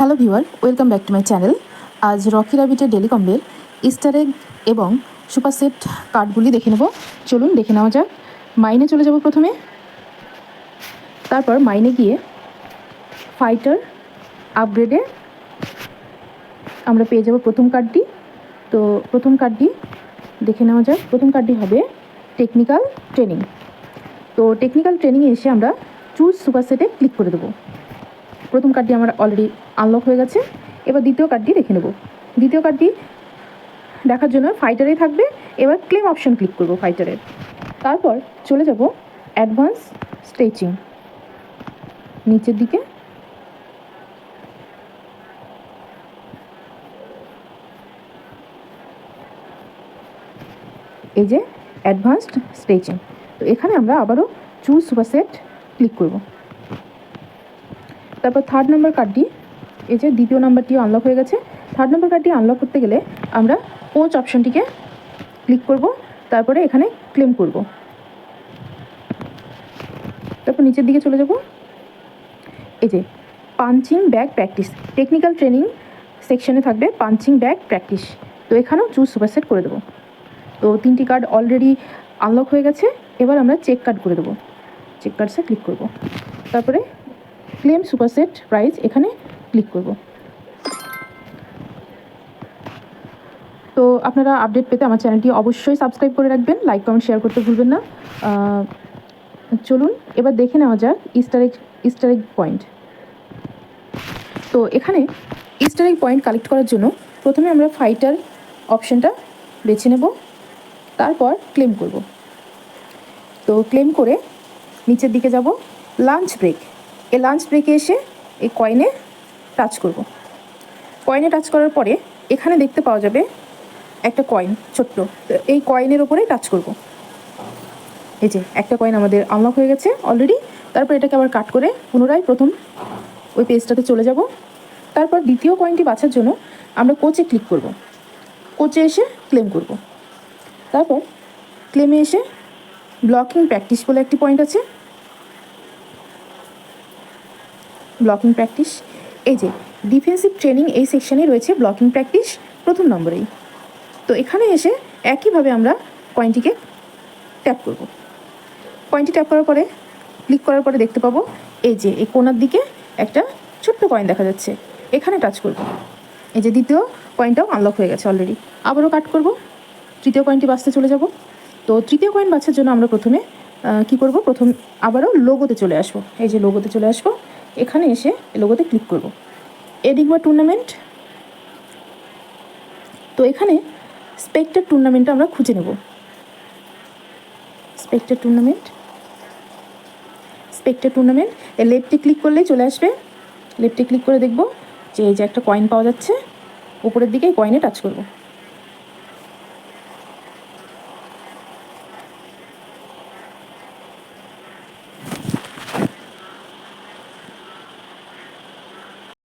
Hello viewer, welcome back to my channel. আজ Rocky র্যাবিটের daily কম্বের Easter egg এবং super set কার্ডগুলি দেখে নেব। চলুন দেখে নেওয়া যাক। মাইনে চলে যাব প্রথমে, তারপর মাইনে গিয়ে ফাইটার আপগ্রেডে আমরা পেয়ে যাব প্রথম কার্ডটি। তো প্রথম কার্ডটি দেখে নেওয়া যাক। প্রথম কার্ডটি হবে টেকনিক্যাল ট্রেনিং। তো টেকনিক্যাল ট্রেনিংয়ে এসে আমরা চুজ সুপার সেটে ক্লিক করে দেবো। প্রথম কার্ডটি আমার অলরেডি আনলক হয়ে গেছে। এবার দ্বিতীয় কার্ডটি দেখে নেব। দ্বিতীয় কার্ডটি দেখার জন্য ফাইটারেই থাকবে। এবার ক্লেম অপশন ক্লিক করব ফাইটারের, তারপর চলে যাব অ্যাডভান্স স্ট্রেচিং নিচের দিকে। এই যে অ্যাডভান্সড স্ট্রেচিং, তো এখানে আমরা আবারও চুজ সুপার সেট ক্লিক করব। তারপর থার্ড নাম্বার কার্ডটি, এই যে দ্বিতীয় নাম্বারটিও আনলক হয়ে গেছে। থার্ড নাম্বার কার্ডটি আনলক করতে গেলে আমরা কোচ অপশনটিকে ক্লিক করব, তারপরে এখানে ক্লেম করব। তারপর নিচের দিকে চলে যাব। এই যে punching bag practice, technical training সেকশনে থাকবে পাঞ্চিং ব্যাগ প্র্যাকটিস। তো এখানেও চুজ সুপার সেট করে দেবো। তো তিনটি কার্ড অলরেডি আনলক হয়ে গেছে। এবার আমরা চেক কার্ড করে দেবো। চেক কার্ডসে ক্লিক করব, তারপরে ক্লেম সুপার সেট প্রাইস এখানে ক্লিক করব। তো আপনারা আপডেট পেতে আমার চ্যানেলটি অবশ্যই সাবস্ক্রাইব করে রাখবেন, লাইক কমেন্ট শেয়ার করতে ভুলবেন না। চলুন এবার দেখে নেওয়া যাক ইস্টার এগ পয়েন্ট। তো এখানে ইস্টার এগ পয়েন্ট কালেক্ট করার জন্য প্রথমে আমরা ফাইটার অপশানটা বেছে নেব, তারপর ক্লেম করব। তো ক্লেম করে নিচের দিকে যাব লাঞ্চ ব্রেক। এই লাঞ্চ ব্রেকে এসে এই কয়েনে টাচ করব। কয়েনে টাচ করার পরে এখানে দেখতে পাওয়া যাবে একটা কয়েন ছোট্ট, তো এই কয়েনের ওপরেই টাচ করব। এই যে একটা কয়েন আমাদের আনলক হয়ে গেছে অলরেডি। তারপর এটাকে আবার কাট করে পুনরায় প্রথম ওই পেজটাতে চলে যাব। তারপর দ্বিতীয় কয়েনটি বাছার জন্য আমরা কোচে ক্লিক করব। কোচে এসে ক্লেম করব। তারপর ক্লেমে এসে ব্লকিং প্র্যাকটিস বলে একটি পয়েন্ট আছে, ব্লকিং প্র্যাকটিস। এই যে ডিফেন্সিভ ট্রেনিং এই সেকশানে রয়েছে ব্লকিং প্র্যাকটিস প্রথম নম্বরেই। তো এখানে এসে একইভাবে আমরা কয়েনটিকে ট্যাপ করব। কয়েনটি ট্যাপ করার পরে ক্লিক করার পরে দেখতে পাবো এই যে এই কোণার দিকে একটা ছোট্ট কয়েন দেখা যাচ্ছে, এখানে টাচ করব। এই যে দ্বিতীয় কয়েনটাও আনলক হয়ে গেছে অলরেডি। আবারও কাট করব, তৃতীয় কয়েনটি বাছতে চলে যাব। তো তৃতীয় কয়েন বাছার জন্য আমরা প্রথমে কি করব, প্রথম আবারও লোগোতে চলে আসবো। এই যে লোগোতে চলে আসবো, এখানে এসে লোগোতে ক্লিক করব। এডিগমা টুর্নামেন্ট, তো এখানে স্পেক্টার টুর্নামেন্টটা আমরা খুঁজে নেব। স্পেক্টার টুর্নামেন্ট লেফটে ক্লিক করলেই চলে আসবে। লেফটে ক্লিক করে দেখব যে এই যে একটা কয়েন পাওয়া যাচ্ছে, উপরের দিকে কয়েনে টাচ করব।